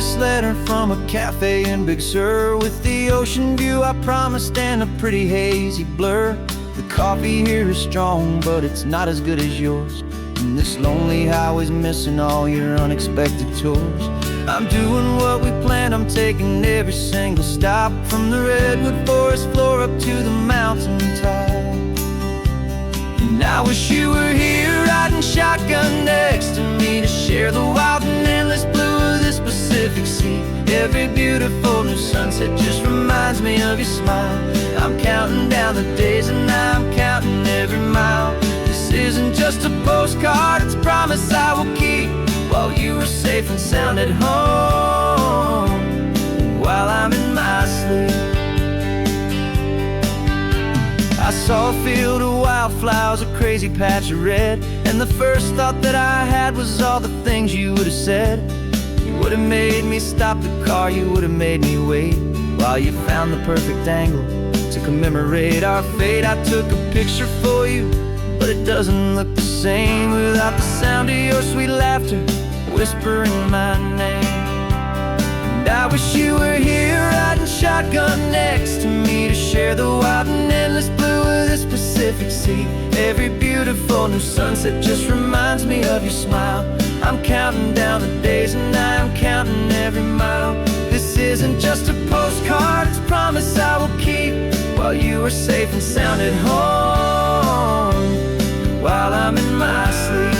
this letter from a cafe in Big Sur, with the ocean view I promised and a pretty hazy blur. The coffee here is strong, but it's not as good as yours, and this lonely highway's missing all your unexpected tours. I'm doing what we planned, I'm taking every single stop, from the redwood forest floor up to the mountain top. And I wish you were here riding shotgun next to me, to share the wild and endless blue of this Pacific Sea. Every beautiful new sunset just reminds me of your smile. I'm counting down the days and I'm counting every mile. This isn't just a postcard, it's a promise I will keep, while you are safe and sound at home, while I'm in my sleep. I saw a field of wildflowers, a crazy patch of red, and the first thought that I had was all the things you would have said. You would have made me stop the car, you would have made me wait, while you found the perfect angle to commemorate our fate. I took a picture for you, but it doesn't look the same without the sound of your sweet laughter whispering my name. And I wish you were here riding shotgun next to me, to share the wild and endless blue of this Pacific Sea. Every beautiful new sunset just reminds me of your smile. I'm counting down the days and I'm counting every mile. This isn't just a postcard, it's a promise I will keep, while you are safe and sound at home, while I'm in my sleep.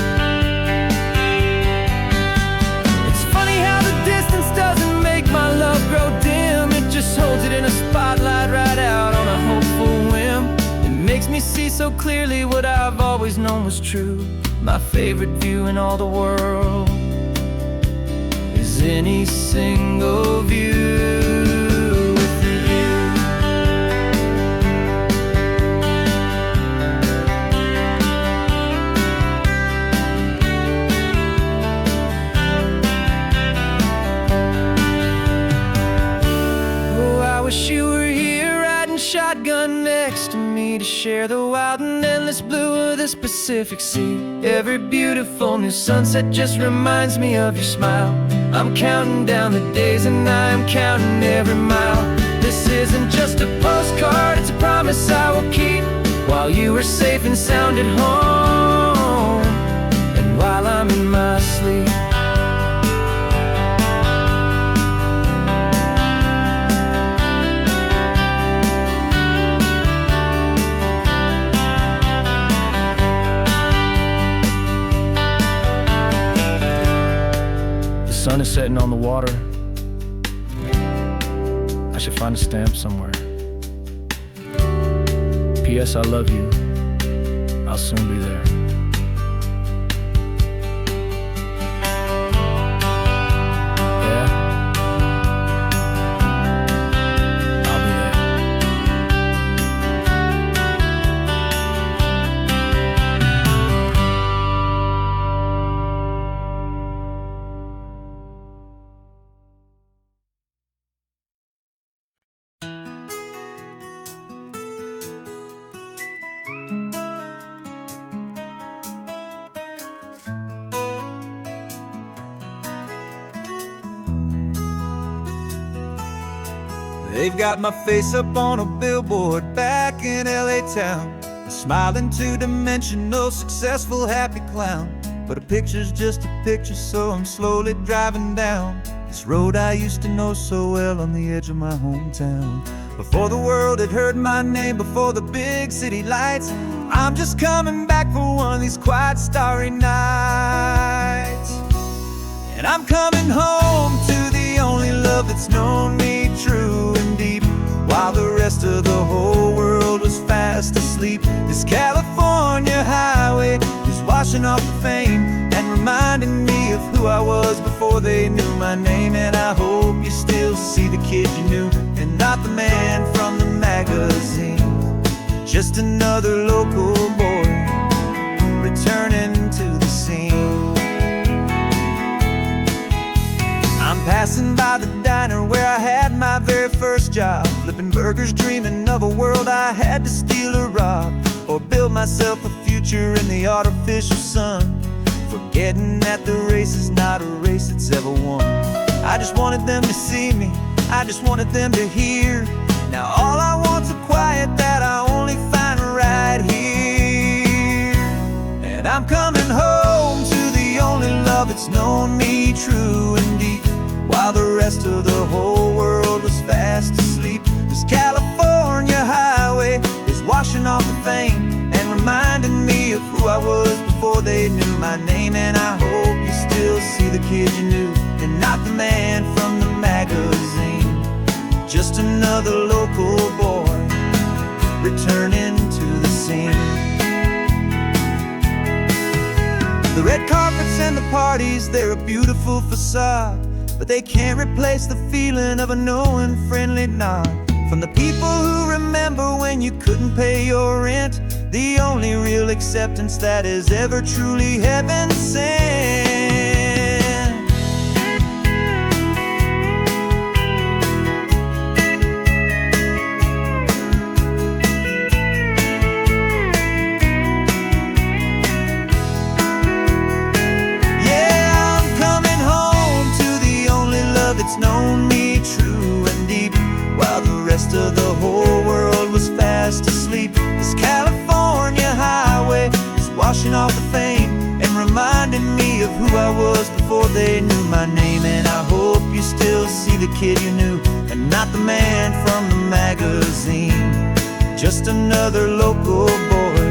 It's funny how the distance doesn't make my love grow dim, it just holds it in a spotlight right out on a hopeful whim. It makes me see so clearly what I've always known was true. My favorite view in all the world is any single view. I wish you were here riding shotgun next to me, to share the wild and endless blue of this Pacific Sea. Every beautiful new sunset just reminds me of your smile. I'm counting down the days and I'm counting every mile. This isn't just a postcard, it's a promise I will keep, while you are safe and sound at home, and while I'm in my sleep. The sun is setting on the water. I should find a stamp somewhere. P.S. I love you. I'll soon be there. Yeah? I'll be there. They've got my face up on a billboard back in LA town, smiling two-dimensional, successful, happy clown. But a picture's just a picture, so I'm slowly driving down this road I used to know so well on the edge of my hometown. Before the world had heard my name, before the big city lights, I'm just coming back for one of these quiet, starry nights. And I'm coming home to the only love that's known me true and deep, while the rest of the whole world was fast asleep. This California highway is washing off the fame and reminding me of who I was before they knew my name. And I hope you still see the kid you knew, and not the man from the magazine. Just another local boy returning to the scene. I'm passing by the diner where I had my very first job, flipping burgers, dreaming of a world I had to steal or rob, or build myself a future in the artificial sun, forgetting that the race is not a race that's ever won. I just wanted them to see me, I just wanted them to hear. Now all I want's a quiet that I only find right here. And I'm coming home to the only love that's known me true and deep, while the rest of the whole world was fast asleep. This California highway is washing off the fame and reminding me of who I was before they knew my name. And I hope you still see the kid you knew, and not the man from the magazine. Just another local boy returning to the scene. The red carpets and the parties, they're a beautiful facade, but they can't replace the feeling of a knowing, friendly nod from the people who remember when you couldn't pay your rent. The only real acceptance that is ever truly heaven sent. Yeah, I'm coming home to the only love that's known me true and deep, while the rest of the whole world was fast asleep. This California highway is washing off the fame and reminding me of who I was before they knew my name. And I hope you still see the kid you knew, and not the man from the magazine. Just another local boy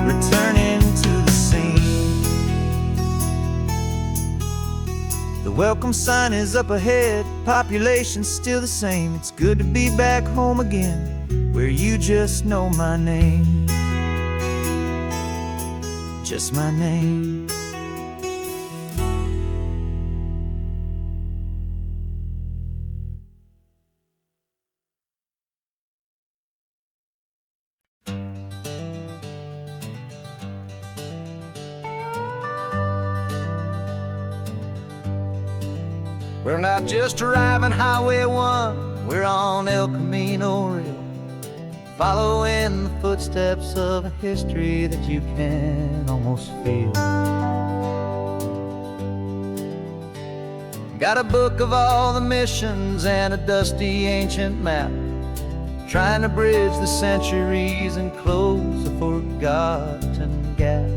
returning to the scene. The welcome sign is up ahead, population's still the same. It's good to be back home again, where you just know my name. Just my name. We're not just driving Highway 1, we're on El Camino Real, following the footsteps of a history that you can almost feel. Got a book of all the missions and a dusty ancient map, trying to bridge the centuries and close a forgotten gap.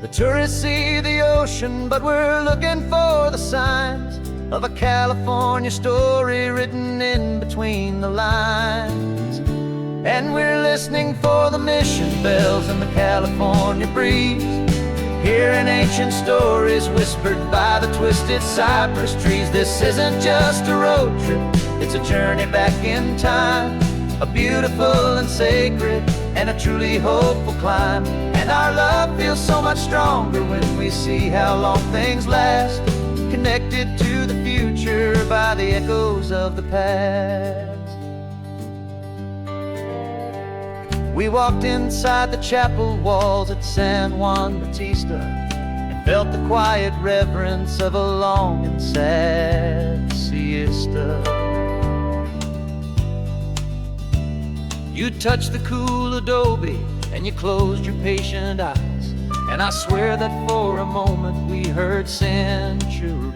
The tourists see the ocean, but we're looking for the signs of a California story written in between the lines. And we're listening for the mission bells in the California breeze, hearing ancient stories whispered by the twisted cypress trees. This isn't just a road trip, it's a journey back in time, a beautiful and sacred and a truly hopeful climb. And our love feels so much stronger when we see how long things last, connected to the future by the echoes of the past. We walked inside the chapel walls at San Juan Bautista and felt the quiet reverence of a long and sad siesta. You touched the cool adobe and you closed your patient eyes, and I swear that for a moment we heard centuries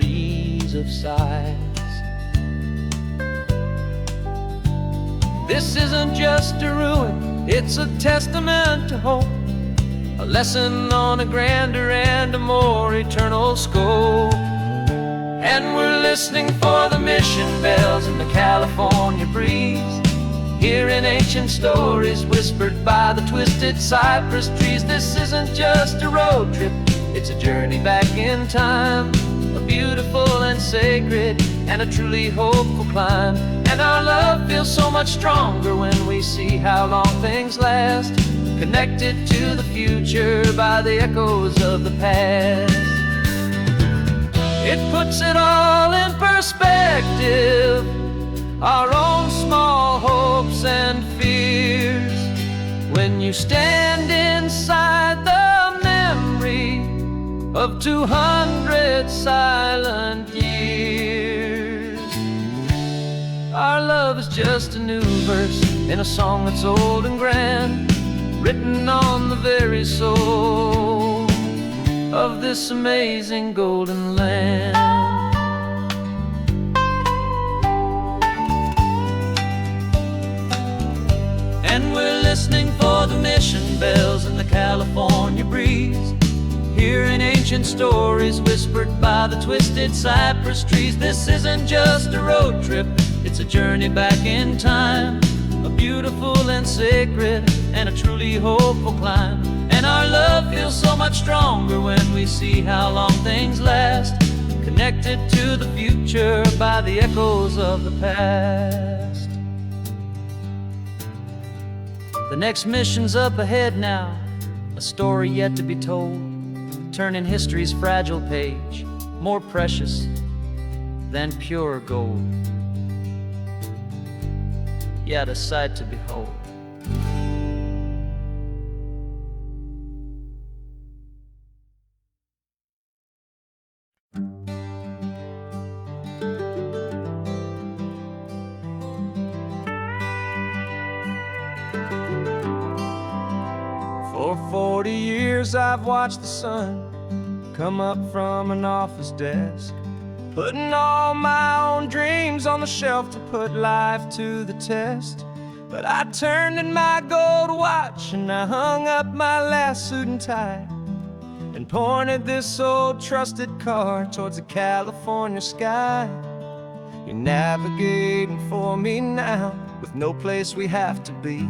of sighs. This isn't just a ruin, it's a testament to hope, a lesson on a grander and a more eternal scope. And we're listening for the mission bells in the California breeze, hearing ancient stories whispered by the twisted cypress trees. This isn't just a road trip, it's a journey back in time, a beautiful and sacred and a truly hopeful climb. And our love feels so much stronger when we see how long things last, connected to the future by the echoes of the past. It puts it all in perspective, our own small hopes and fears, when you stand inside the memory of 200 silent years. Our love is just a new verse in a song that's old and grand, written on the very soul of this this amazing golden land. And we're listening for the mission bells in the California breeze, hearing ancient stories whispered by the twisted cypress trees. This isn't just a road trip, it's a journey back in time, a beautiful and sacred and a truly hopeful climb. And our love feels so much stronger when we see how long things last, connected to the future by the echoes of the past. The next mission's up ahead now, a story yet to be told, turning history's fragile page, more precious than pure gold. Yet a sight to behold. For 40 years I've watched the sun come up from an office desk, putting all my own dreams on the shelf to put life to the test. But I turned in my gold watch and I hung up my last suit and tie, and pointed this old trusted car towards the California sky. You're navigating for me now, with no place we have to be,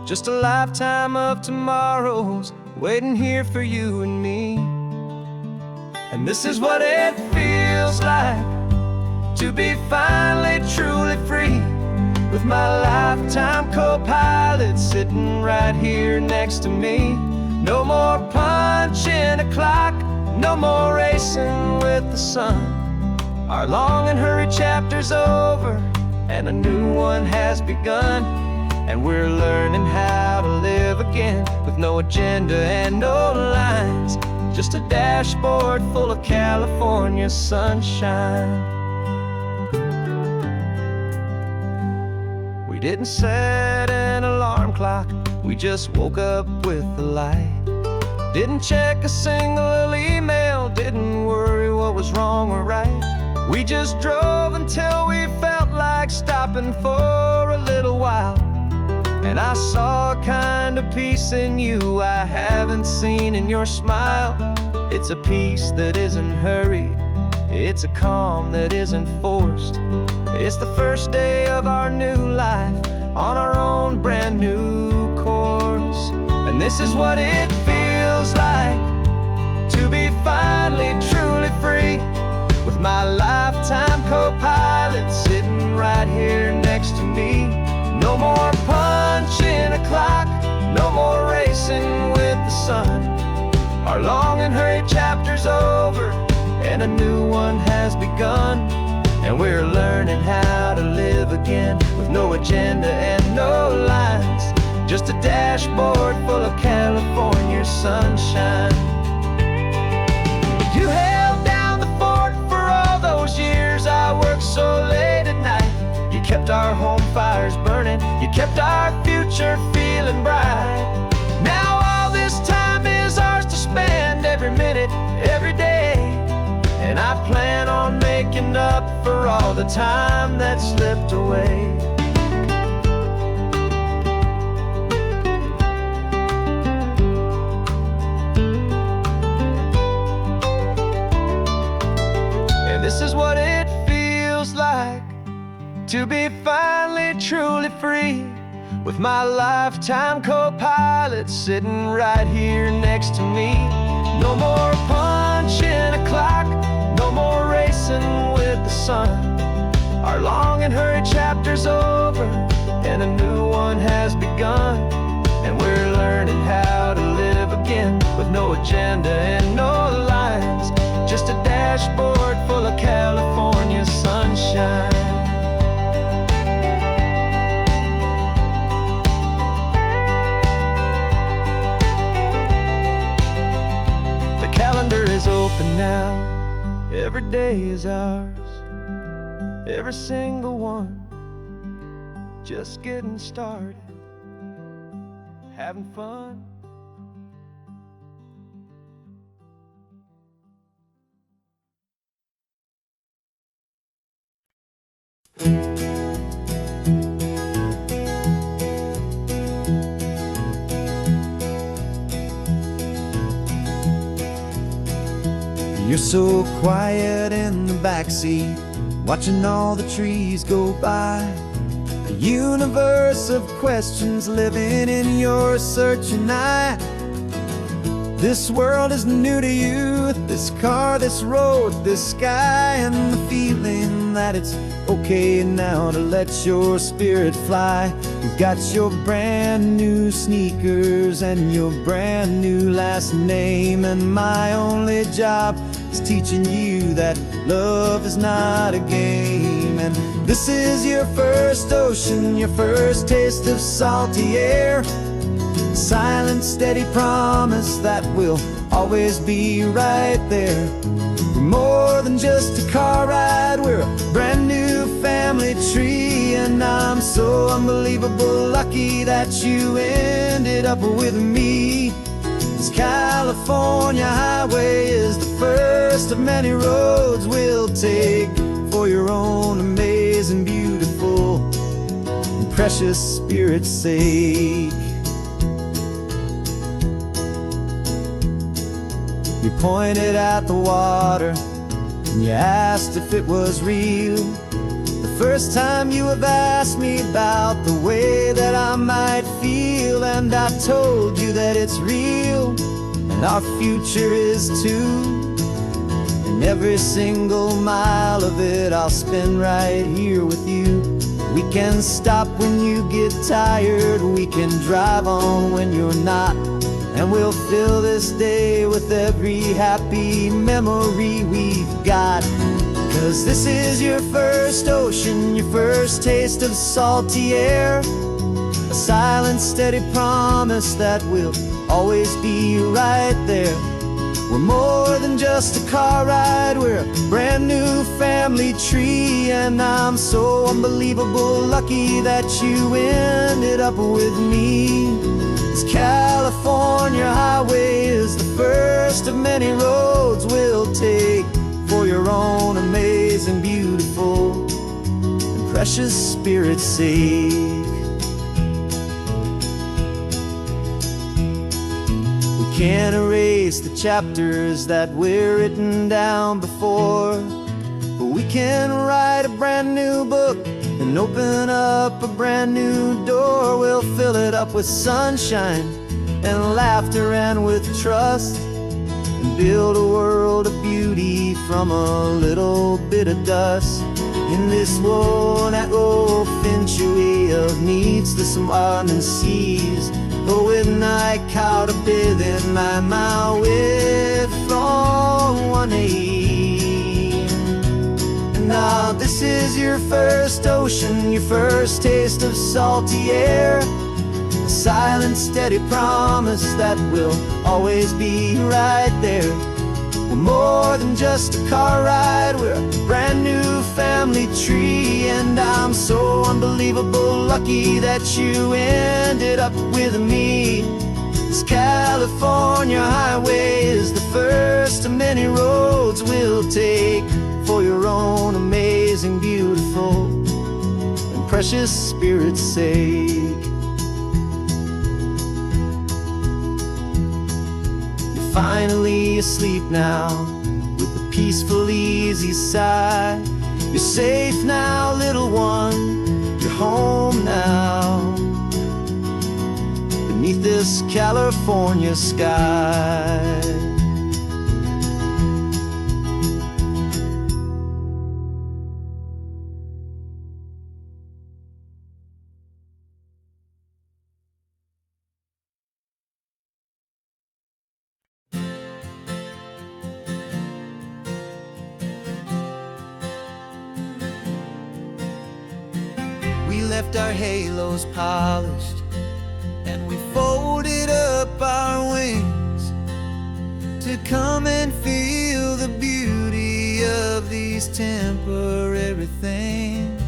just a lifetime of tomorrows waiting here for you and me. And this is what it feels like to be finally truly free, with my lifetime co-pilot sitting right here next to me. No more punching a clock, no more racing with the sun. Our long and hurried chapter's over and a new one has begun. And we're learning how to live again, with no agenda and no lines, just a dashboard full of California sunshine. We didn't set an alarm clock, we just woke up with the light. Didn't check a single email, didn't worry what was wrong or right. We just drove until we felt like stopping for a little while. And I saw a kind of peace in you I haven't seen in your smile. It's a peace that isn't hurried, it's a calm that isn't forced. It's the first day of our new life on our own brand new course. And this is what it feels like to be finally truly free, with my lifetime co-pilot sitting right here next to me. No more punching a clock, no more racing with the sun. Our long and hurried chapter's over and a new one has begun. And we're learning how to live again, with no agenda and no lines, just a dashboard full of California sunshine. You held down the fort for all those years I worked so late at night. You kept our home fires burning, you kept our future feeling bright. Now all this time is ours to spend, every minute, every day. And I plan on making up for all the time that slipped away. And this is what it feels like to be finally truly free, with my lifetime co-pilot sitting right here next to me. No more punching a clock, no more racing with the sun. Our long and hurried chapter's over and a new one has begun. And we're learning how to live again, with no agenda and no lines, just a dashboard full of California sunshine. Is open now, every day is ours, every single one, just getting started, having fun. You're so quiet in the backseat, watching all the trees go by. A universe of questions living in your searching eye. This world is new to you, this car, this road, this sky, and the feeling that it's okay now to let your spirit fly. You've got your brand new sneakers and your brand new last name, and my only job is teaching you that love is not a game. And this is your first ocean, your first taste of salty air, a silent, steady promise that we'll always be right there. We're more than just a car ride, we're a brand new family tree, and I'm so unbelievable lucky that you ended up with me. This California highway is the first of many roads we'll take for your own amazing, beautiful, and precious spirit's sake. You pointed at the water and you asked if it was real. The first time you have asked me about the way that I might feel, and I told you that it's real and our future is too. And every single mile of it I'll spend right here with you. We can stop when you get tired, we can drive on when you're not, and we'll fill this day with every happy memory we've got. 'Cause this is your first ocean, your first taste of salty air, a silent, steady promise that we'll always be right there. We're more than just a car ride, we're a brand new family tree, and I'm so unbelievable lucky that you ended up with me. This California highway is the first of many roads we'll take for your own amazing, beautiful, and precious spirit's sake. We can't erase the chapters that we're written down before, but we can write a brand new book and open up a brand new door. We'll fill it up with sunshine and laughter and with trust, and build a world of beauty from a little bit of dust. In this world that finchuí of needs the smarten seas, but with night caught a bit in my way from one aid. Now this is your first ocean, your first taste of salty air, a silent, steady promise that we'll always be right there. We're more than just a car ride, we're a brand new family tree, and I'm so unbelievable lucky that you ended up with me. This California highway is the first of many roads we'll take for your own amazing, beautiful, and precious spirit's sake. You're finally asleep now with a peaceful, easy sigh. You're safe now, little one, you're home now, beneath this California sky. We left our halos polished, and we folded up our wings to come and feel the beauty of these temporary things.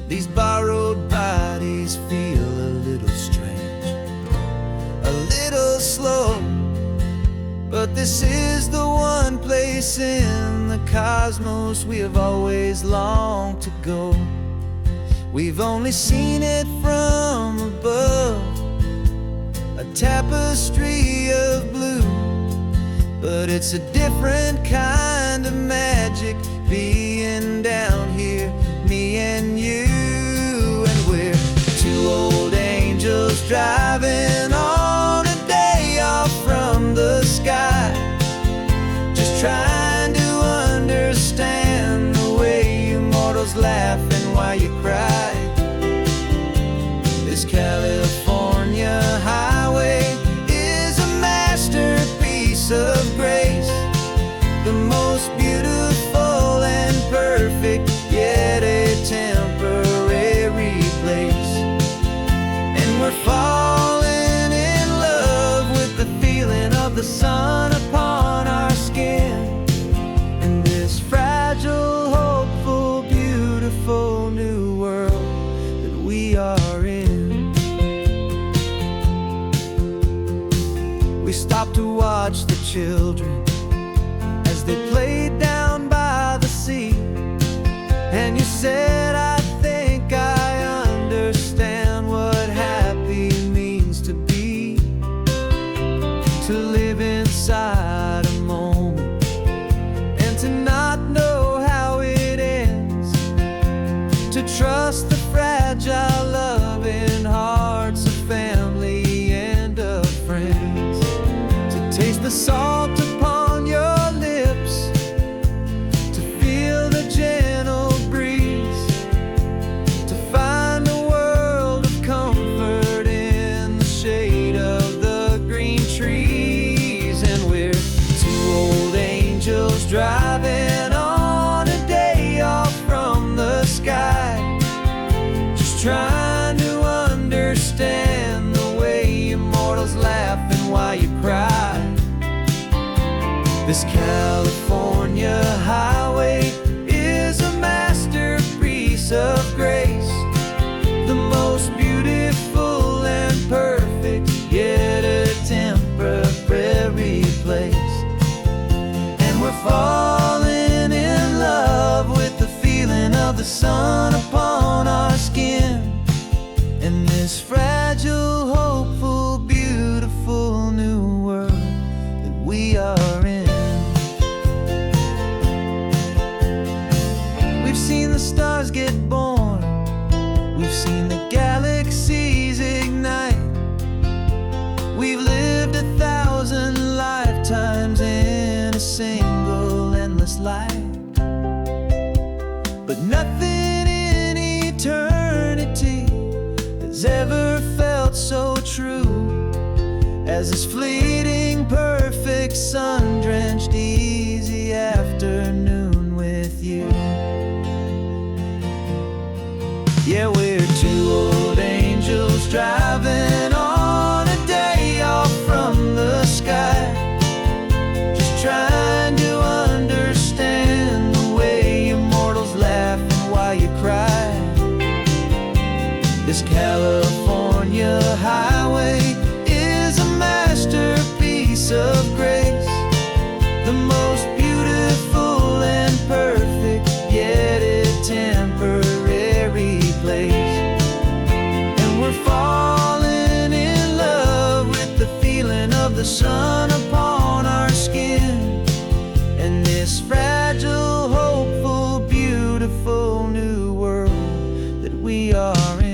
These borrowed bodies feel a little strange, a little slow, but But this is the one place in the cosmos we have always longed to go. We've only seen it from above, a tapestry of blue. But it's a different kind of magic being down here, me and you. And we're two old angels driving on a day off from the sky, just trying to understand the way you mortals laugh and why you cry. This California highway is a masterpiece of grace, the most beautiful and perfect, yet a temporary place. And we're falling in love with the feeling of the sun upon our skin, in this fragile, hopeful, beautiful new world that we are in. We stopped to watch the children as they played down by the sea, and you said, I think I understand what happy means to be, to live inside a moment and to not know how it ends, to trust the fragile loving hearts of family and of friends, to taste the salt upon your lips, to feel the gentle breeze, to find a world of comfort in the shade of the green trees. And we're two old angels driving on a day off from the sky, just trying to understand the way you mortals laugh and why you cry. This California highway is a masterpiece of grace, the most beautiful and perfect, yet a temporary place. And we're falling in love with the feeling of the sun upon our skin, in this fragile, hopeful, beautiful new world that we are in. We've seen the stars get born, we've seen the galaxies ignite, we've lived 1,000 lifetimes in a single endless life. But nothing in eternity has ever felt so true as this fleeting, perfect, sun-drenched, easy afternoon with you. Yeah, we're two old angels driving on a day off from the sky, just trying to understand the way you mortals laugh and why you cry. This California highway is a masterpiece of grace, the most beautiful and perfect, yet a temporary place. And we're falling in love with the feeling of the sun upon our skin, and this fragile, hopeful, beautiful new world that we are in.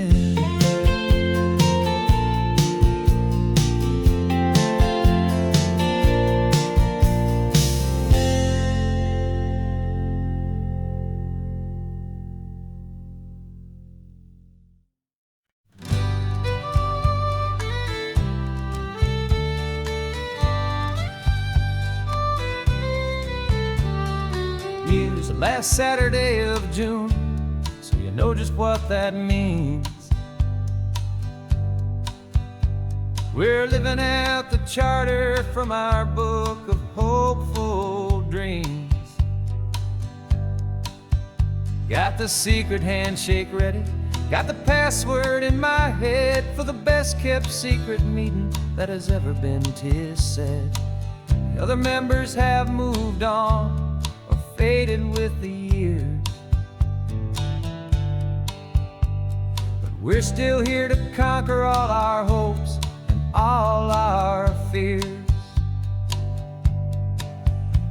Use the last Saturday of June, so you know just what that means. We're living out the charter from our book of hopeful dreams. Got the secret handshake ready, got the password in my head for the best kept secret meeting that has ever been, 'tis said. Other members have moved on or faded with the years, but we're still here to conquer all our hopes and all our fears.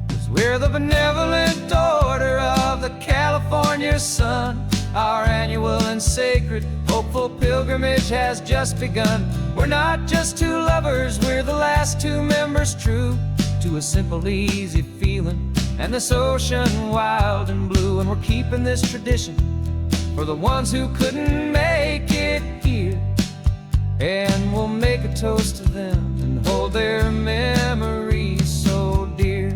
'Cause we're the benevolent order of the California sun. Our annual and sacred hopeful pilgrimage has just begun. We're not just two lovers, we're the last two members true to a simple, easy feeling and this ocean wild and blue. And we're keeping this tradition for the ones who couldn't make it here, and we'll make a toast to them and hold their memories so dear.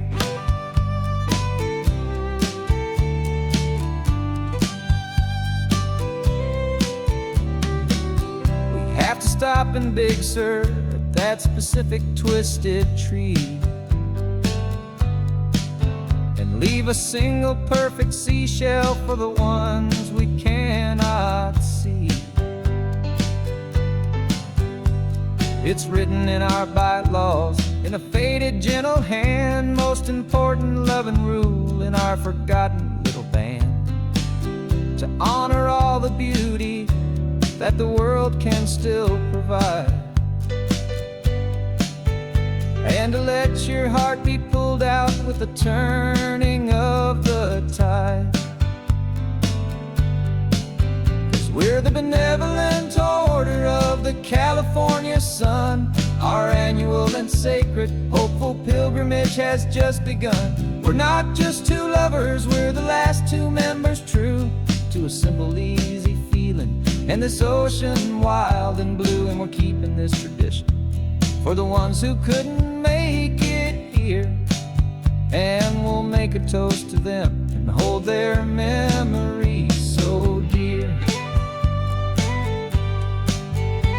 We have to stop in Big Sur at that specific twisted tree and leave a single perfect seashell for the ones we cannot see. It's written in our bylaws in a faded gentle hand, most important loving rule in our forgotten little band, to honor all the beauty that the world can still provide, and to let your heart be pulled out with the turning of the tide. 'Cause we're the benevolent order of the California sun. Our annual and sacred hopeful pilgrimage has just begun. We're not just two lovers, we're the last two members true to a simple, easy feeling and this ocean wild and blue. And we're keeping this tradition for the ones who couldn't make it here, and we'll make a toast to them and hold their memories so dear.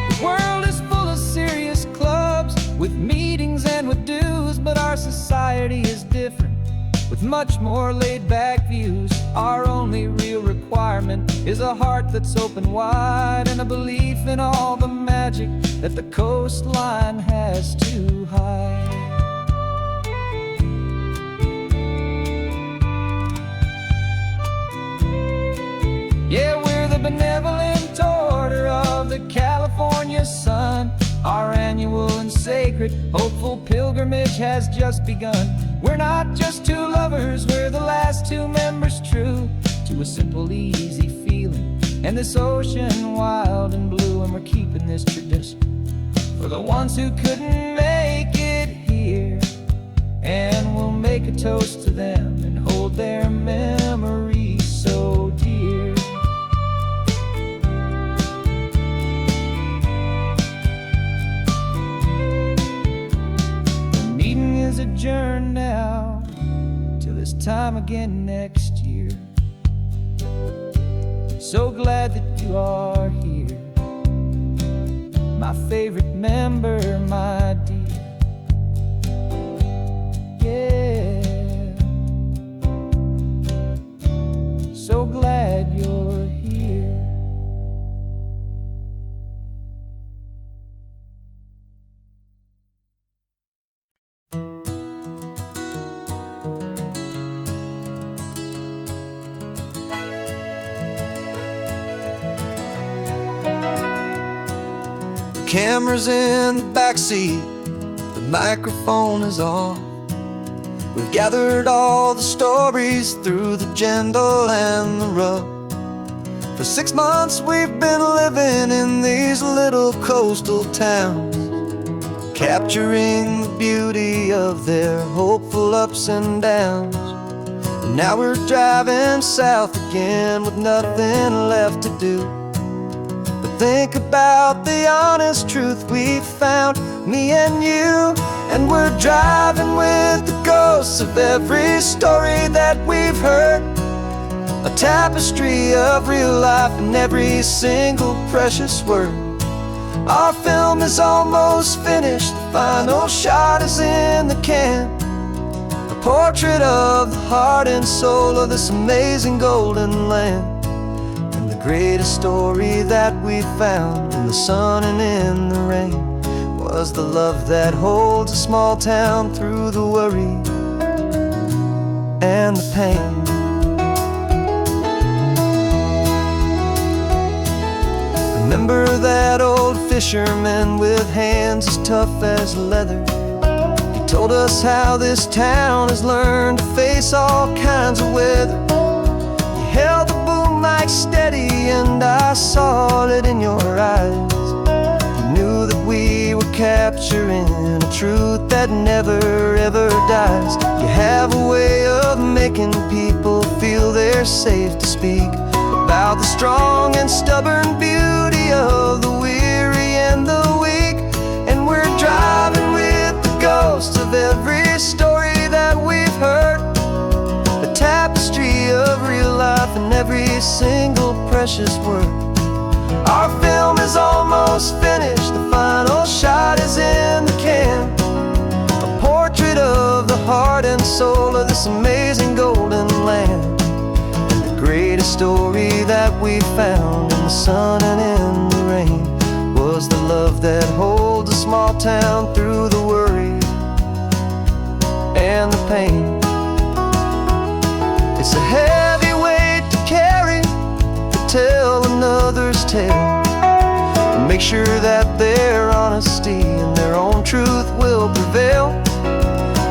The world is full of serious clubs with meetings and with dues, but our society is different with much more laid-back views. Our only real requirement is a heart that's open wide and a belief in all the magic that the coastline has to hide. Yeah, we're the benevolent order of the California sun. Our annual and sacred hopeful pilgrimage has just begun. We're not just two lovers, we're the last two members true to a simple, easy feeling and this ocean wild and blue. And we're keeping this tradition for the ones who couldn't make it here, and we'll make a toast to them and hold their memories so dear. The meeting is adjourned now till this time again next year. So glad that you are here, my favorite member, my dear. Yeah, so glad you're here. Camera's in the backseat, the microphone is on. We've gathered all the stories through the gentle and the rough. For 6 months we've been living in these little coastal towns, capturing the beauty of their hopeful ups and downs. And now we're driving south again with nothing left to do. Think about the honest truth we've found, me and you. And we're driving with the ghosts of every story that we've heard, a tapestry of real life in every single precious word. Our film is almost finished, the final shot is in the can, a portrait of the heart and soul of this amazing golden land. Greatest story that we found in the sun and in the rain was the love that holds a small town through the worry pain. Remember that old fisherman with hands as tough as leather? He told us how this town has learned to face all kinds of weather. You held the boom mic steady and I saw it in your eyes. You knew that we were capturing a truth that never ever dies. You have a way of making people feel they're safe to speak about the strong and stubborn beauty of the weary and the weak. And we're driving with the ghosts of every story that we've heard, the tapestry of real life and every single precious word. Our film is almost finished, the final shot is in the can, a portrait of the heart and soul of this amazing golden land. Greatest story that we found in the sun and in the rain was the love that holds a small town through the worry and the pain. It's a heavy weight to carry, to tell another's tale, and make sure that their honesty and their own truth will prevail.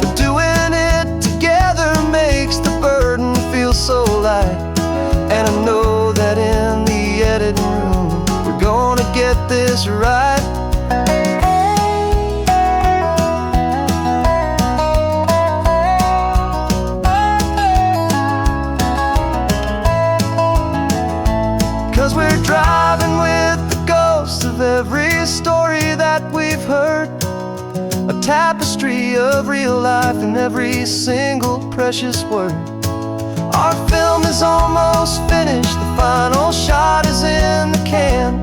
But doing it together makes the burden feel so light. And I know that in the editing room we're gonna get this right. 'Cause we're driving with the ghosts of every story that we've heard, a tapestry of real life in every single precious word. Our film is almost finished, the final shot is in the can,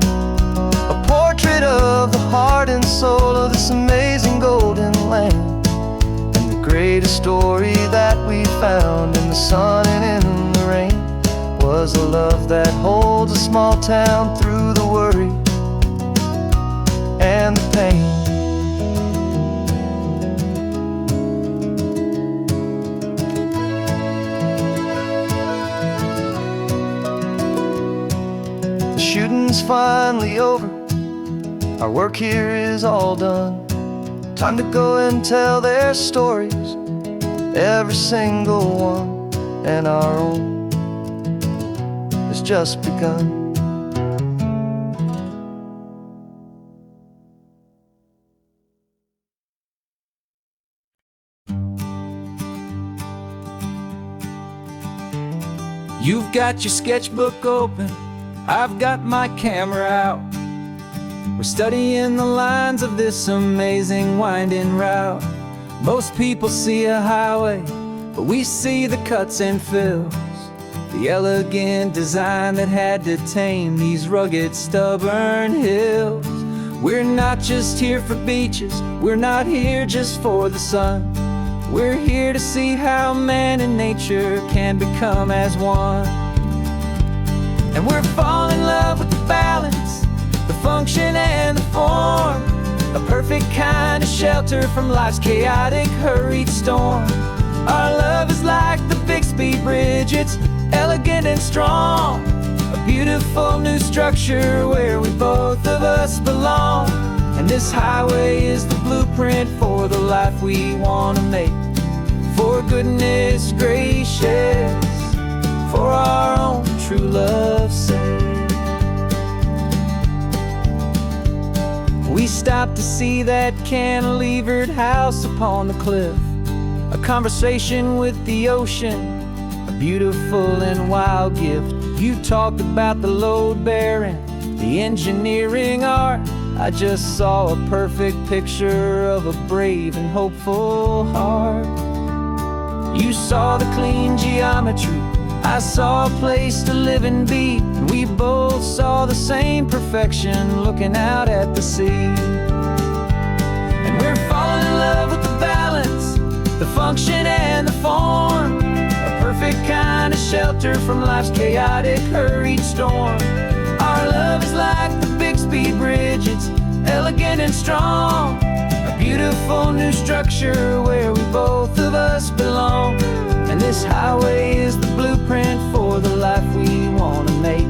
a portrait of the heart and soul of this amazing golden land. And the greatest story that we found in the sun and in the rain was the love that holds a small town through the worry and the pain. Shooting's finally over, our work here is all done. Time to go and tell their stories, every single one, and our own has just begun. You've got your sketchbook open, I've got my camera out. We're studying the lines of this amazing winding route. Most people see a highway, but we see the cuts and fills, the elegant design that had to tame these rugged, stubborn hills. We're not just here for beaches, we're not here just for the sun. We're here to see how man and nature can become as one. And we're falling in love with the balance, the function and the form, a perfect kind of shelter from life's chaotic, hurried storm. Our love is like the Bixby Bridge, it's elegant and strong, a beautiful new structure where we both of us belong. And this highway is the blueprint for the life we want to make, for goodness gracious, for our own true love's sake. We stopped to see that cantilevered house upon the cliff, a conversation with the ocean, a beautiful and wild gift. You talked about the load bearing, the engineering art. I just saw a perfect picture of a brave and hopeful heart. You saw the clean geometry, I saw a place to live and be, and we both saw the same perfection looking out at the sea. And we're falling in love with the balance, the function and the form, a perfect kind of shelter from life's chaotic, hurried storm. Our love is like the Bixby Bridge, it's elegant and strong, a beautiful new structure where we both of us belong. And this this highway is the blueprint for the life we want to make.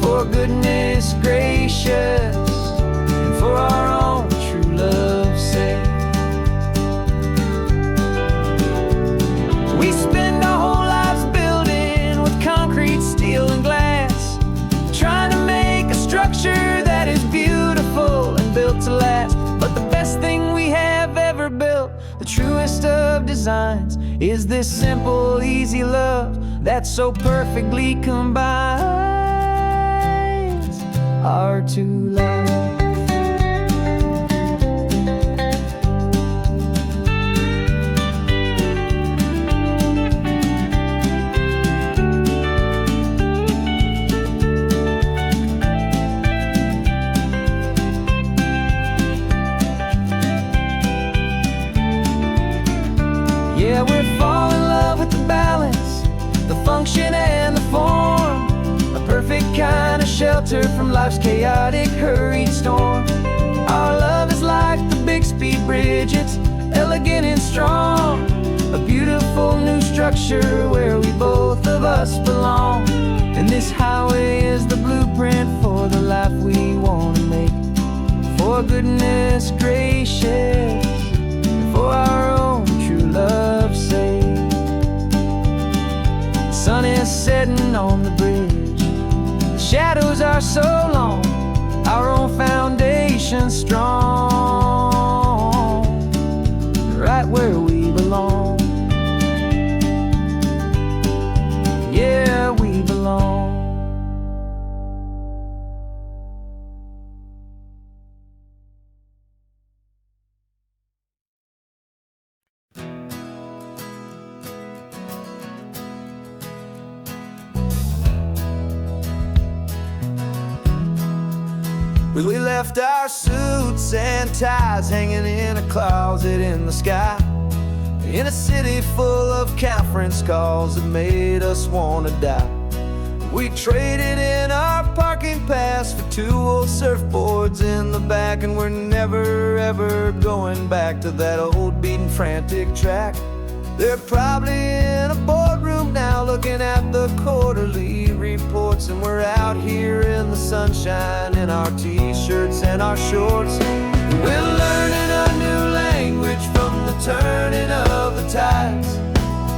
For goodness gracious, and for our own true love's sake. We spend our whole lives building with concrete, steel, and glass, trying to make a structure that is beautiful and built to last. But the best thing we have ever built, the truest of designs, is this simple, easy love that so perfectly combines our two lives. Yeah, we're falling in love with the balance, the function and the form, a perfect kind of shelter from life's chaotic, hurried storm. Our love is like the Bixby Bridge, it's elegant and strong, a beautiful new structure where we both of us belong. And this highway is the blueprint for the life we want to make. For goodness gracious, for our own true love's sake. The sun is setting on the bridge, the shadows are so long, our own foundation strong, right where we belong. Yeah, we belong. We left our suits and ties hanging in a closet in the sky, in a city full of conference calls that made us want to die. We traded in our parking pass for 2 old surfboards in the back, and we're never ever going back to that old beaten frantic track. They're probably in a boardroom now looking at the quarterly reports, and we're out here in the sunshine in our t-shirts and our shorts. We're learning a new language from the turning of the tides,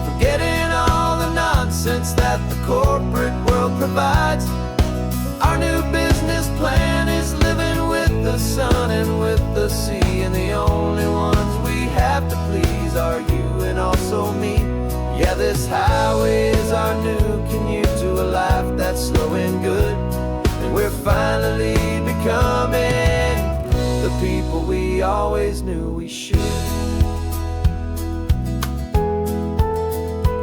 forgetting all the nonsense that the corporate world provides. Our new business plan is living with the sun and with the sea, and the only ones we have to please are you and also me. Yeah, this highway is our new commute to a life that's slow and good, and we're finally becoming the people we always knew we should.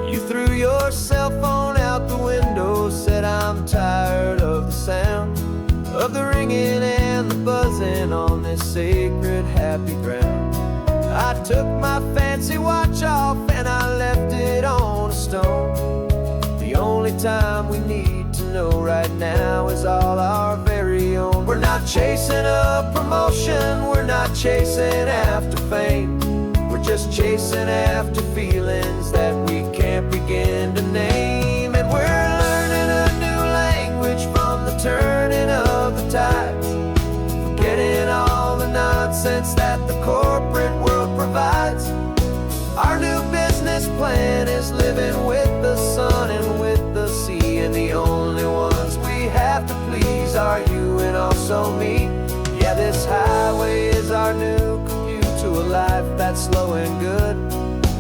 You threw your cell phone out the window, said I'm tired of the sound of the ringing and the buzzing on this sacred happy ground. I took my fancy watch off and I left it on a stone. The only time we need to know right now is all our very own. We're not chasing a promotion, we're not chasing after fame, we're just chasing after feelings that we can't begin to name. And we're learning a new language from the turning of the tides, forgetting all the nonsense that the corporate world provides. Our new business plan is living with the sun and with the sea, and the only ones we have to please are you and also me. Yeah, this highway is our new commute to a life that's slow and good,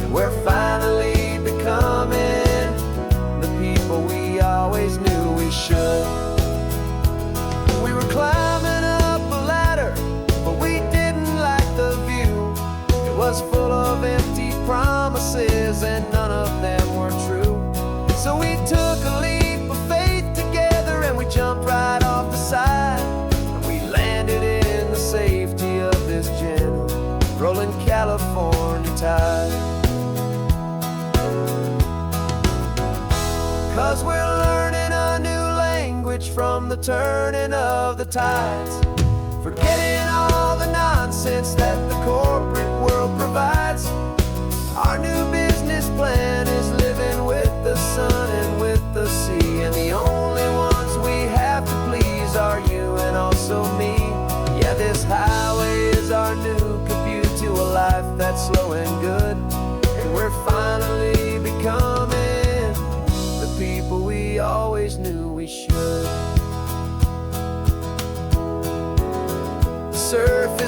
and we're finally becoming the people we always knew we should. We were climbing up a ladder, but we didn't like the view. It was full of empty promises and none of them were true. So we took a leap of faith together and we jumped right off the side, and we landed in the safety of this gentle rolling California tide. 'Cause we're learning a new language from the turning of the tides, forgetting all the nonsense that the corporate world provides. Our new business plan is living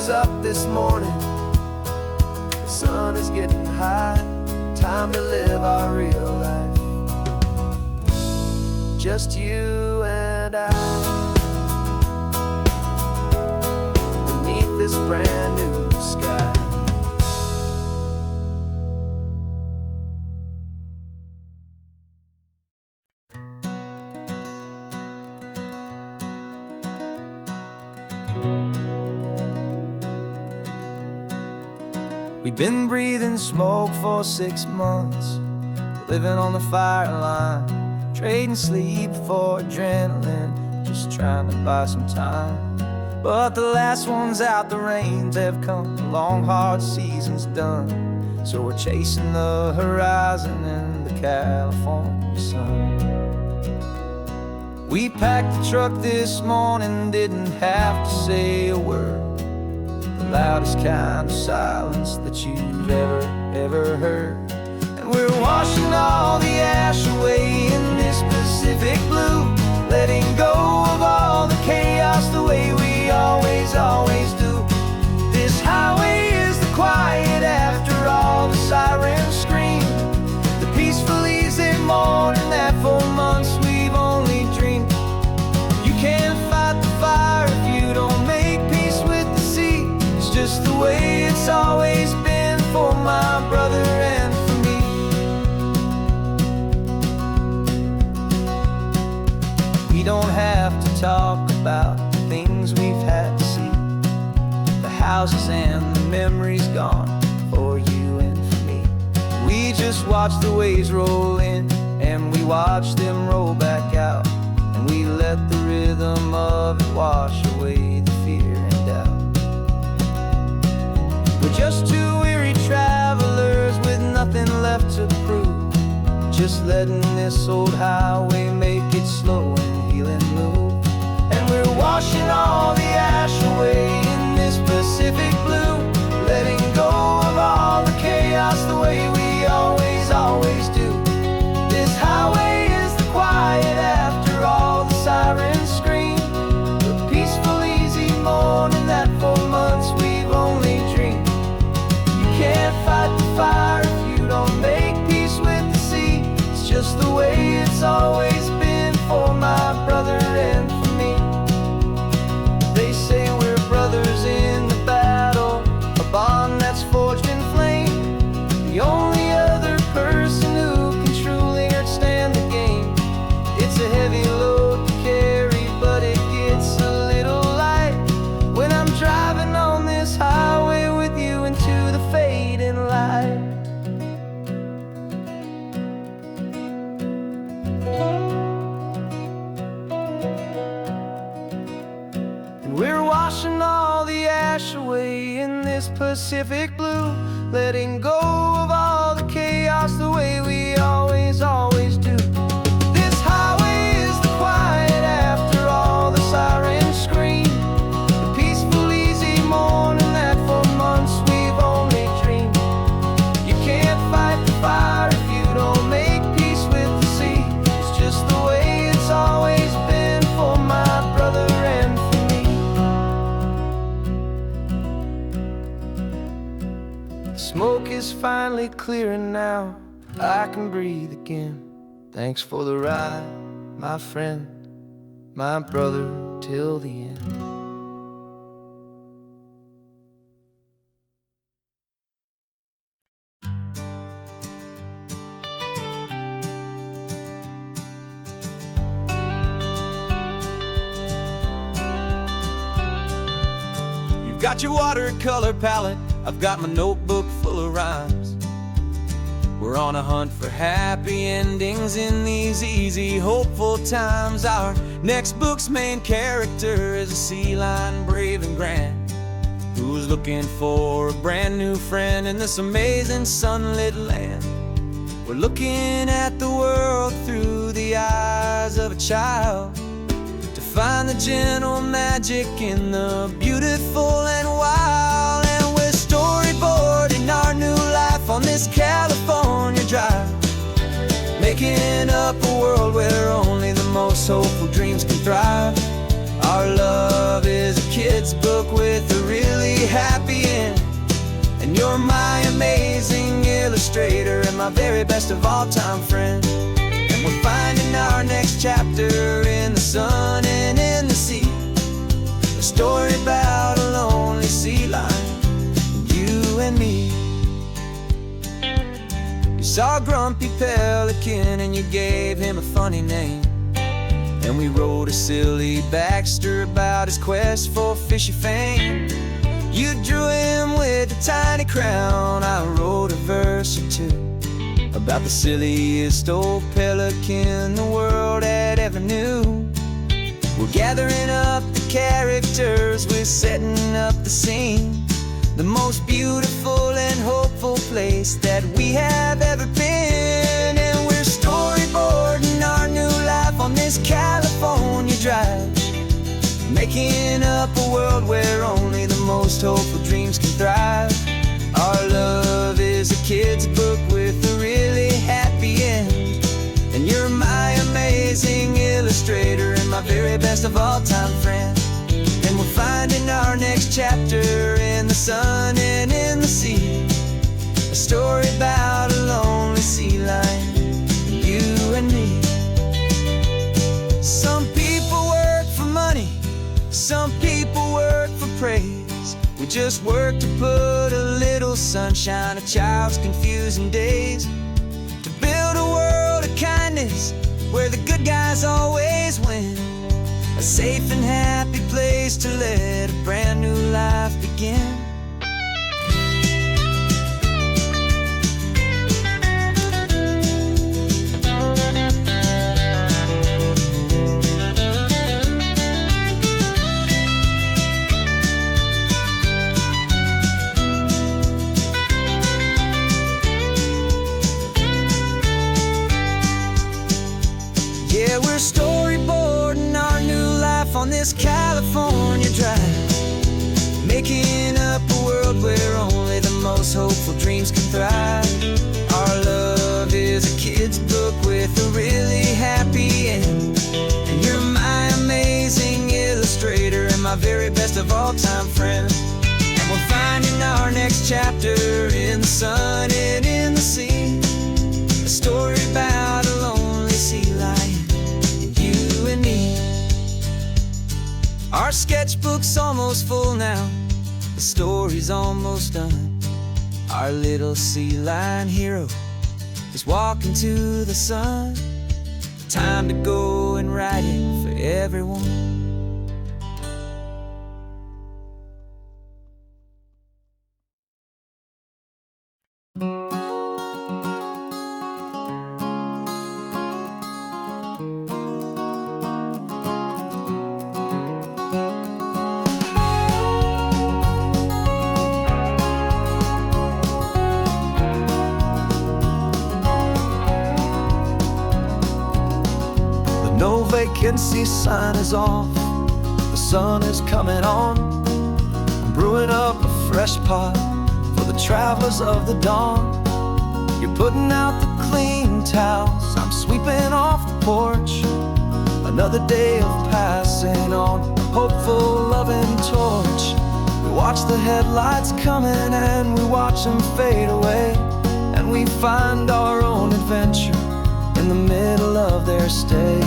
is up this morning, the sun is getting high. Time to live our real life, just you and I, beneath this brand new sky. We've been breathing smoke for 6 months, living on the fire line, trading sleep for adrenaline, just trying to buy some time. But the last one's out, the rains have come, the long hard season's done. So we're chasing the horizon in the California sun. We packed the truck this morning, didn't have to say a word. The loudest kind of silence that you've ever heard. And we're washing all the ash away in this Pacific blue, letting go of all the chaos the way we always do. This highway is the quiet after all the sirens scream, the peaceful easy morning that for months we've only dreamed. You can't fight the fire if you don't make peace with the sea. It's just the way it's always been for my brother and for me. We don't have to talk about the things we've had to see, the houses and the memories gone for you and for me. We just watch the waves roll in, and we watch them roll back out, and we let the rhythm of it wash away the fear and doubt. We're just two weary travelers with nothing left to prove, just letting this old highway make it slow and healing move. And we're washing all the ash away in this Pacific blue, letting go of all the chaos the way we always do. This highway is the quiet after all the sirens scream, the peaceful easy morning that for months we've only dreamed. You can't fight the fire if you don't make peace with the sea. It's just the way it's always been for my brother and for me. They say we're brothers in the battle, a bond that's forged in flame. The only other person who can truly understand the game. It's a heavy load to carry, but it gets a little light when I'm driving on this highway with you into the fading light. And we're washing all the ash away in this Pacific blue, letting go of all the chaos the way we always do. This highway is the quiet after all the sirens scream, the peaceful easy morning that for months we've only dreamed. You can't fight the fire if you don't make peace with the sea. It's just the way it's always been for my brother and for me. Smoke is finally clearing now, I can breathe again. Thanks for the ride, my friend, my brother, till the end. You've got your watercolor palette, I've got my notebook full of rhymes. We're on a hunt for happy endings in these easy, hopeful times. Our next book's main character is a sea lion, brave and grand, who's looking for a brand new friend in this amazing sunlit land. We're looking at the world through the eyes of a child, to find the gentle magic in the beautiful and wild. And we're storyboarding our new life on this California drive, making up a world where only the most hopeful dreams can thrive. Our love is a kid's book with a really happy end. And you're my amazing illustrator and my very best of all-time friend. And we're finding our next chapter in the sun and in the sea. A story about a lonely sea lion, you and me. You saw a grumpy pelican and you gave him a funny name. And we wrote a silly Baxter about his quest for fishy fame. You drew him with a tiny crown. I wrote a verse or two about the silliest old pelican the world had ever knew. We're gathering up the characters, we're setting up the scene. The most beautiful and hopeful place that we have ever been. And we're storyboarding our new life on this California drive, making up a world where only the most hopeful dreams can thrive. Our love is a kid's book with a really happy end. And you're my amazing illustrator and my very best of all-time friend. And we're finding our next chapter in the sun and in the sea. A story about a lonely sea lion, you and me. Some people work for money, some people work for praise. We just work to put a little sunshine in a child's confusing days. To build a world of kindness where the good guys always win. A safe and happy place to let a brand new life begin. Yeah, we're storyboarding our new life on this California drive, making up a world where only the most hopeful dreams can thrive. Our love is a kid's book with a really happy end. And you're my amazing illustrator and my very best of all-time friend. And we're finding our next chapter in the sun and in the sea. A story about a lonely sea lion, you and me. Our sketchbook's almost full now, the story's almost done. Our little sea lion hero is walking to the sun. Time to go and write it for everyone. No vacancy sign is off, the sun is coming on. I'm brewing up a fresh pot for the travelers of the dawn. You're putting out the clean towels, I'm sweeping off the porch. Another day of passing on a hopeful, loving torch. We watch the headlights coming and we watch them fade away. And we find our own adventure in the middle of their stay.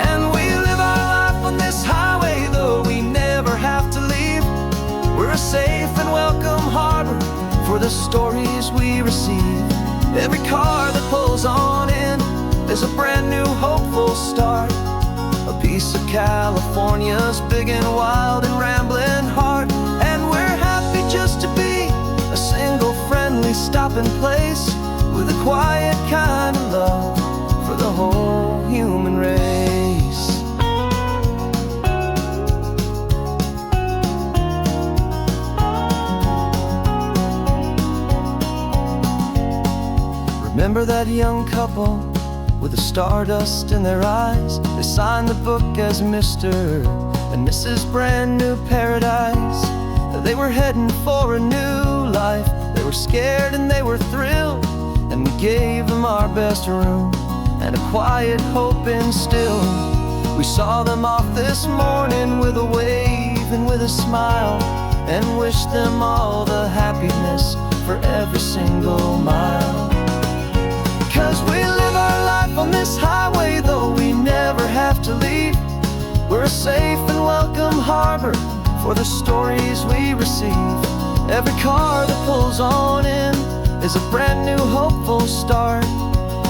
And we live our life on this highway, though we never have to leave. We're a safe and welcome harbor for the stories we receive. Every car that pulls on in is a brand new hopeful start. A piece of California's big and wild and rambling heart. And we're happy just to be a single friendly stopping place with a quiet kind of love for the whole human race. Remember that young couple with the stardust in their eyes? They signed the book as Mr. and Mrs. Brand New Paradise. They were heading for a new life. They were scared and they were thrilled, and we gave them our best room and a quiet hope instilled. We saw them off this morning with a wave and with a smile, and wished them all the happiness for every single mile. 'Cause we live our life on this highway, though we never have to leave. We're a safe and welcome harbor for the stories we receive. Every car that pulls on in is a brand new hopeful start,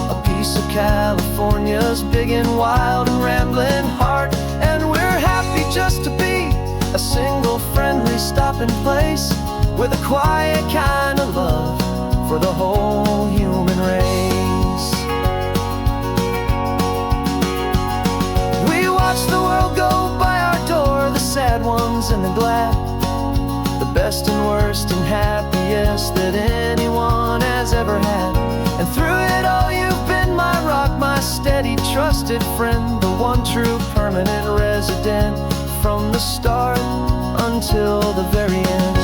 a piece of California's big and wild and rambling heart. And we're happy just to be a single friendly stopping place, with a quiet kind of love for the whole human race. We watch the world go by our door, the sad ones and the glad, the best and worst and happiest that anyone has ever had. And through it all you've been my rock, my steady trusted friend, the one true permanent resident, from the start until the very end.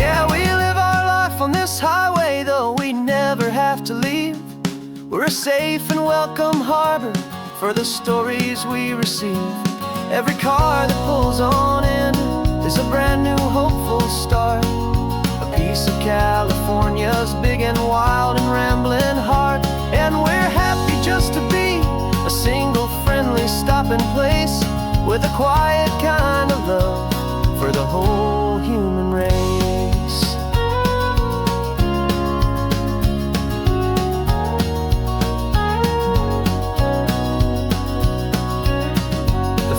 Yeah, we live our life on this highway, though we never have to leave. We're a safe and welcome harbor for the stories we receive. Every car that pulls on in is a brand new hopeful start, a piece of California's big and wild and rambling heart. And we're happy just to be a single friendly stopping place, with a quiet kind of love for the whole human race.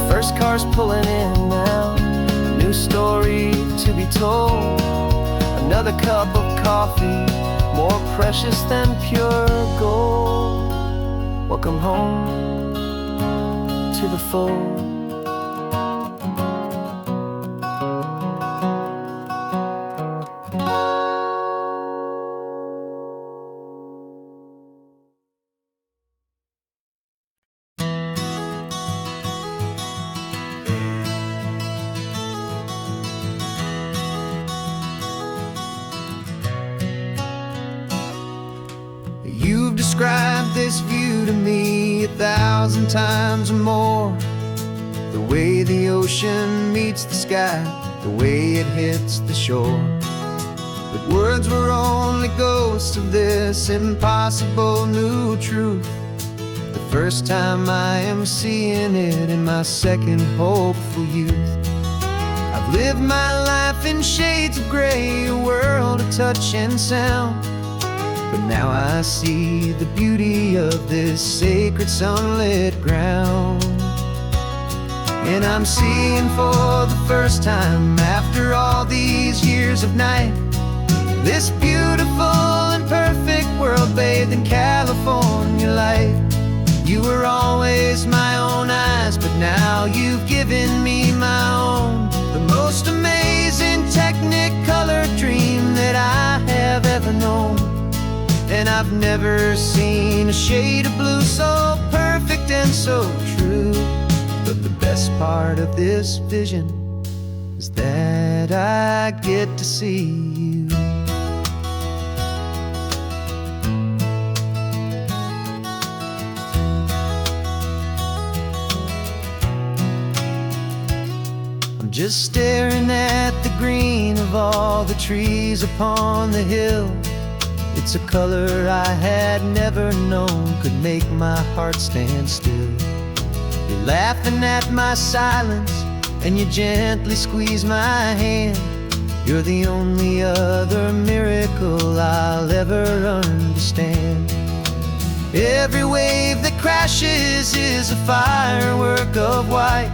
First car's pulling in now, a new story to be told. Another cup of coffee, more precious than pure gold. Welcome home to the fold. You've described this view to me 1,000 times or more. The way the ocean meets the sky, the way it hits the shore. But words were only ghosts of this impossible new truth. The first time I am seeing it in my second hopeful youth. I've lived my life in shades of gray, a world of touch and sound. But now I see the beauty of this sacred sunlit ground. And I'm seeing for the first time, after all these years of night, this beautiful and perfect world bathed in California light. You were always my own eyes, but now you've given me my own. The most amazing technicolor dream that I have ever known. And I've never seen a shade of blue so perfect and so true. But the best part of this vision is that I get to see you. I'm just staring at the green of all the trees upon the hill. It's a color I had never known could make my heart stand still. You're laughing at my silence, and you gently squeeze my hand. You're the only other miracle I'll ever understand. Every wave that crashes is a firework of white.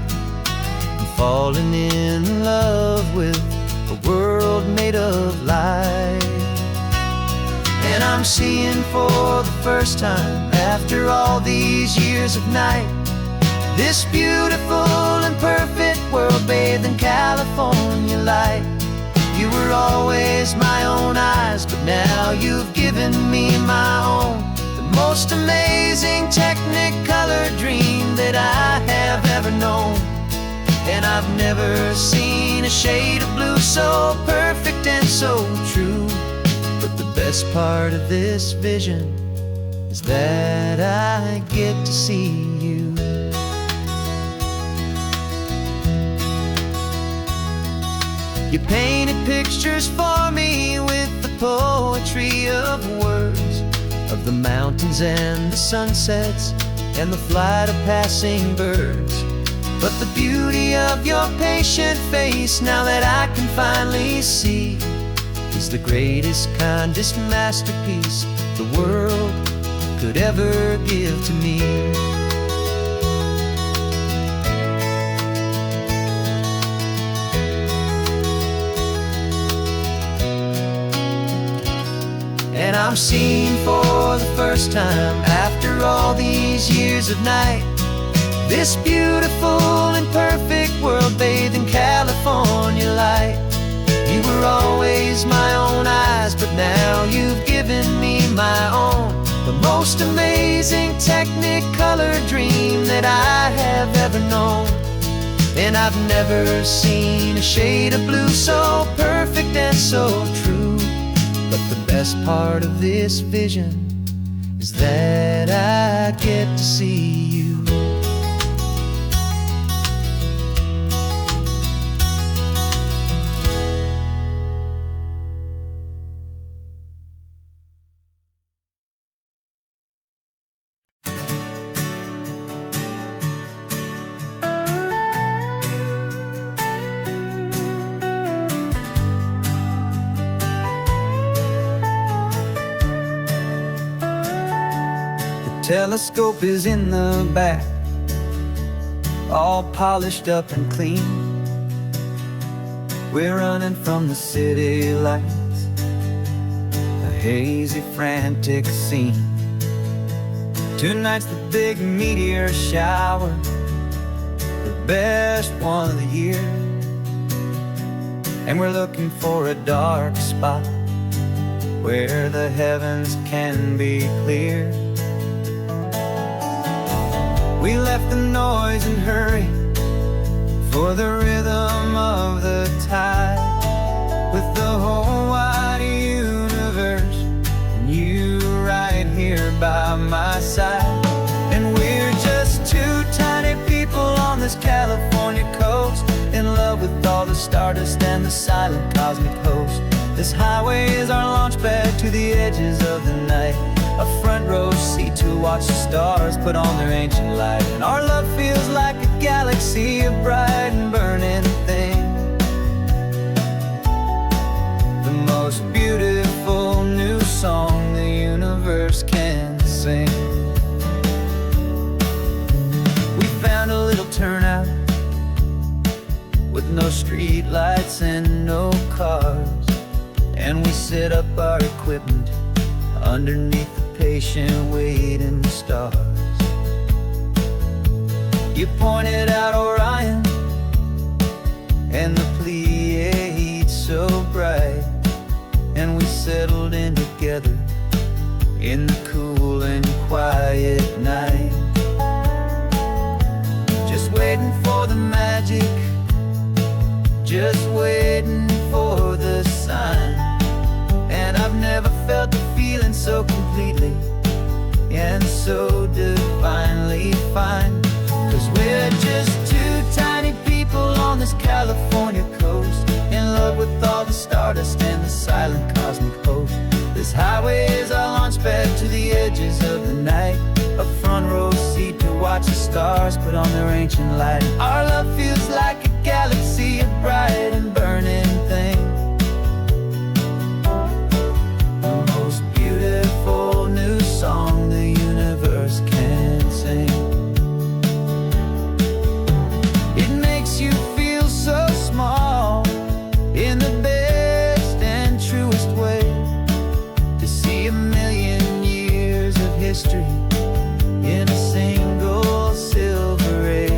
I'm falling in love with a world made of light. And I'm seeing for the first time, after all these years of night, this beautiful and perfect world bathed in California light. You were always my own eyes, but now you've given me my own. The most amazing technicolor dream that I have ever known. And I've never seen a shade of blue so perfect perfect and so true. But the best part of this vision is that I get to see you. You painted pictures for me with the poetry of words, of the mountains and the sunsets and the flight of passing birds. But the beauty of your patient face, now that I can finally see, is the greatest, kindest masterpiece the world could ever give to me. And I'm seeing for the first time, after all these years of night, this beautiful and perfect world bathed in California light. You were always my own eyes, but now you've given me my own, the most amazing technicolor dream that I have ever known. And I've never seen a shade of blue so perfect and so true. But the best part of this vision is that I get to see you. Telescope is in the back, all polished up and clean. We're running from the city lights, a hazy, frantic scene. Tonight's the big meteor shower, the best one of the year. And we're looking for a dark spot where the heavens can be clear. We left the noise and hurry for the rhythm of the tide, with the whole wide universe and you right here by my side. And we're just two tiny people on this California coast, in love with all the stardust and the silent cosmic host. This highway is our launch pad to the edges of the night, a front row seat to watch the stars put on their ancient light. And our love feels like a galaxy, a bright and burning thing, the most beautiful new song the universe can sing. We found a little turnout with no street lights and no cars, and we set up our equipment underneath the patient waiting stars. You pointed out Orion and the Pleiades so bright, and we settled in together in the cool and quiet night, just waiting for the magic, just waiting for the sign. And I've never felt the feeling so completely and so divinely fine. 'Cause we're just two tiny people on this California coast, in love with all the stardust and the silent cosmic host. This highway is our launch pad to the edges of the night, a front row seat to watch the stars put on their ancient light. Our love feels like a galaxy, a bright and burning thing, the most beautiful new song the universe can sing. It makes you feel so small in the best and truest way, to see a million years of history in a single silver ray.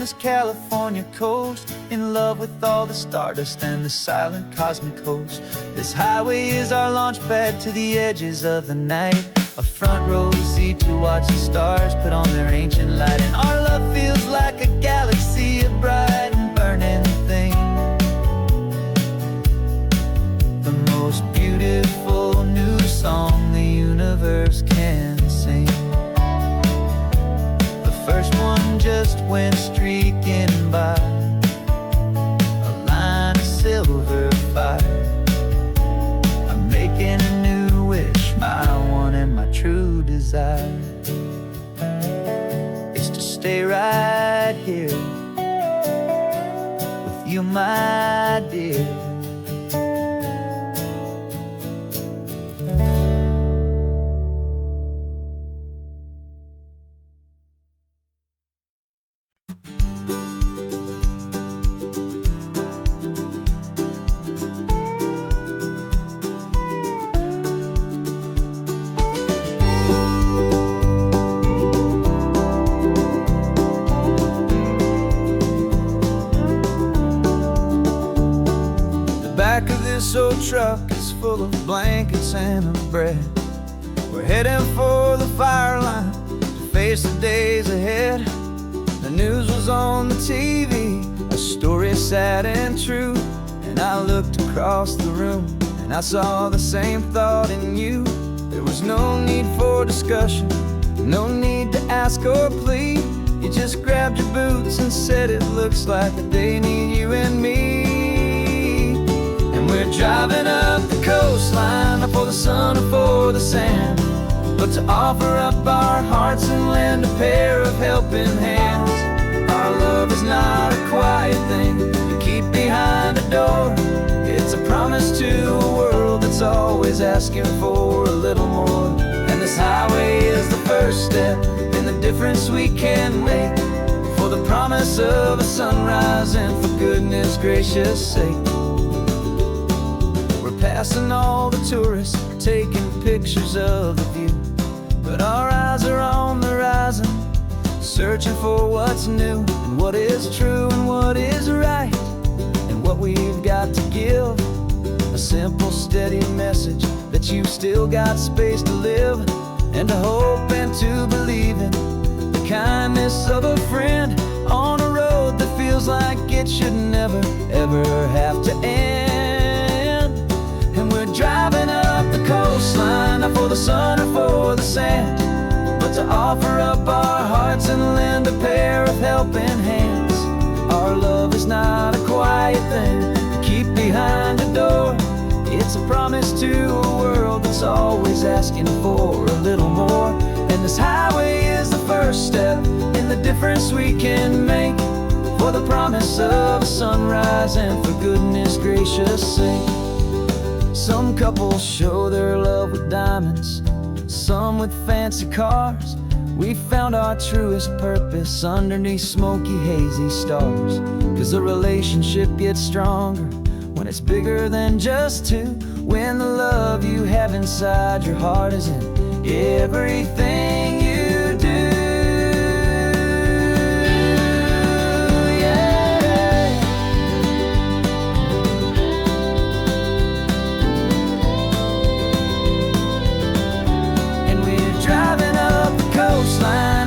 this California coast, in love with all the stardust and the silent cosmic host. This highway is our launch pad to the edges of the night, a front row seat to watch the stars put on their ancient light. And our love feels like a galaxy of bright and burning things, the most beautiful new song the universe can sing. The first one just went streaking by, a line of silver fire. I'm making a new wish, my one and my true desire is to stay right here with you, my dear. Back of this old truck is full of blankets and of bread. We're heading for the fire line to face the days ahead. The news was on the TV, a story sad and true. And I looked across the room and I saw the same thought in you. There was no need for discussion, no need to ask or plead. You just grabbed your boots and said it looks like the day need you and me. We're driving up the coastline, not for the sun or for the sand, but to offer up our hearts and lend a pair of helping hands. Our love is not a quiet thing you keep behind a door. It's a promise to a world that's always asking for a little more. And this highway is the first step in the difference we can make, for the promise of a sunrise and for goodness gracious sake. Passing all the tourists, taking pictures of the view, but our eyes are on the horizon, searching for what's new and what is true and what is right, and what we've got to give. A simple, steady message that you've still got space to live, and to hope and to believe in the kindness of a friend on a road that feels like it should never, ever have to end. We're driving up the coastline, not for the sun or for the sand, but to offer up our hearts and lend a pair of helping hands. Our love is not a quiet thing to keep behind a door. It's a promise to a world that's always asking for a little more. And this highway is the first step in the difference we can make, for the promise of a sunrise and for goodness gracious sake. Some couples show their love with diamonds, some with fancy cars. We found our truest purpose underneath smoky, hazy stars. 'Cause a relationship gets stronger when it's bigger than just two, when the love you have inside your heart is in everything you do.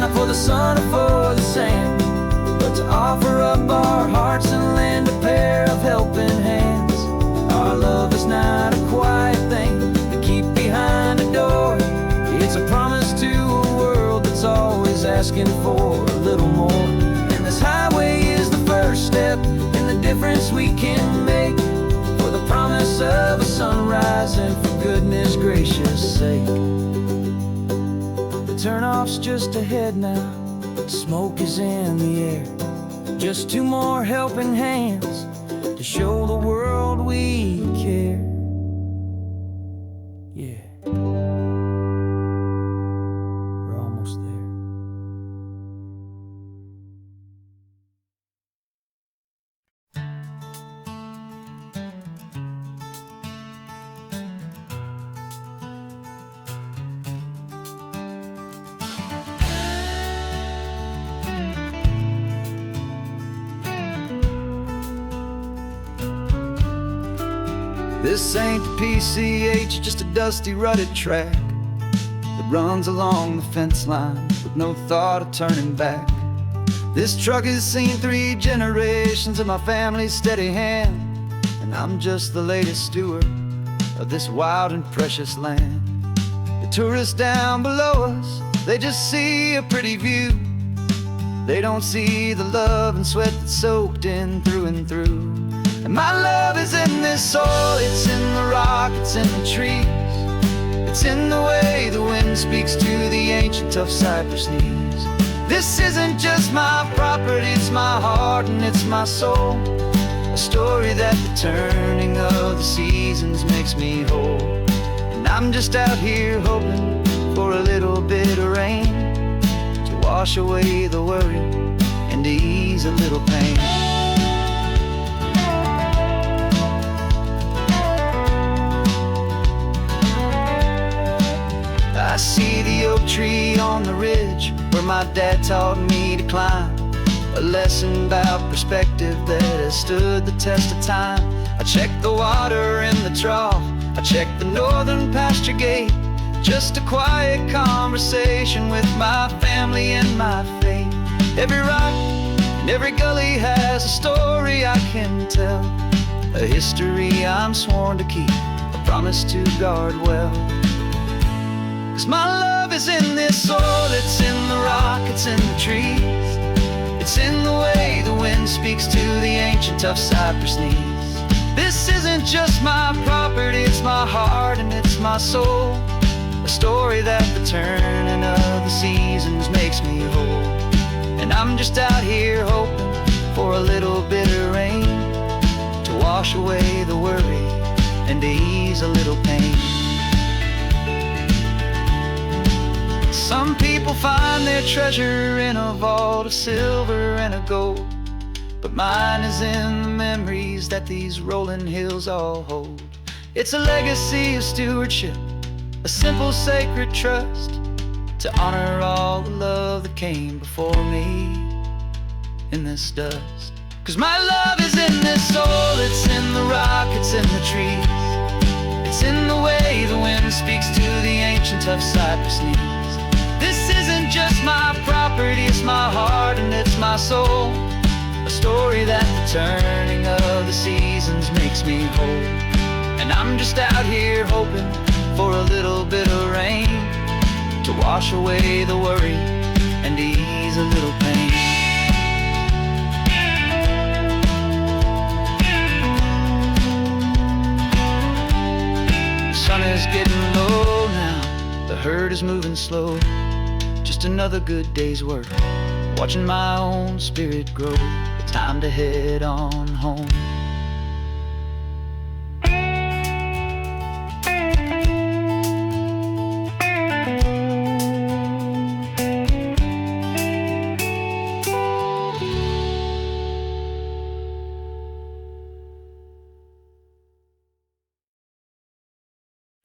Not for the sun or for the sand, but to offer up our hearts and lend a pair of helping hands. Our love is not a quiet thing to keep behind a door. It's a promise to a world that's always asking for a little more. And this highway is the first step in the difference we can make, for the promise of a sunrise and for goodness gracious sake. Turnoff's just ahead now, smoke is in the air. Just two more helping hands to show the world we care. Yeah, we're almost there. This ain't the PCH, just a dusty rutted track that runs along the fence line with no thought of turning back. This truck has seen 3 generations of my family's steady hand, and I'm just the latest steward of this wild and precious land. The tourists down below us, they just see a pretty view. They don't see the love and sweat that's soaked in through and through. And my love is in this soil, it's in the rock, it's in the trees. It's in the way the wind speaks to the ancient tough cypress knees. This isn't just my property, it's my heart and it's my soul. A story that the turning of the seasons makes me whole. And I'm just out here hoping for a little bit of rain to wash away the worry and to ease a little pain. I see the oak tree on the ridge where my dad taught me to climb, a lesson about perspective that has stood the test of time. I check the water in the trough, I check the northern pasture gate, just a quiet conversation with my family and my faith. Every rock and every gully has a story I can tell, a history I'm sworn to keep, a promise to guard well. 'Cause my love is in this soil, it's in the rock, it's in the trees. It's in the way the wind speaks to the ancient tough cypress knees. This isn't just my property, it's my heart and it's my soul. A story that the turning of the seasons makes me whole. And I'm just out here hoping for a little bit of rain to wash away the worry and to ease a little pain. Some people find their treasure in a vault of silver and a gold, but mine is in the memories that these rolling hills all hold. It's a legacy of stewardship, a simple sacred trust, to honor all the love that came before me in this dust. 'Cause my love is in this soil, it's in the rock, it's in the trees. It's in the way the wind speaks to the ancient tough cypress knees. This isn't just my property, it's my heart and it's my soul. A story that the turning of the seasons makes me whole. And I'm just out here hoping for a little bit of rain to wash away the worry and to ease a little pain. The sun is getting low now, the herd is moving slow. Just another good day's work, watching my own spirit grow. Time to head on home.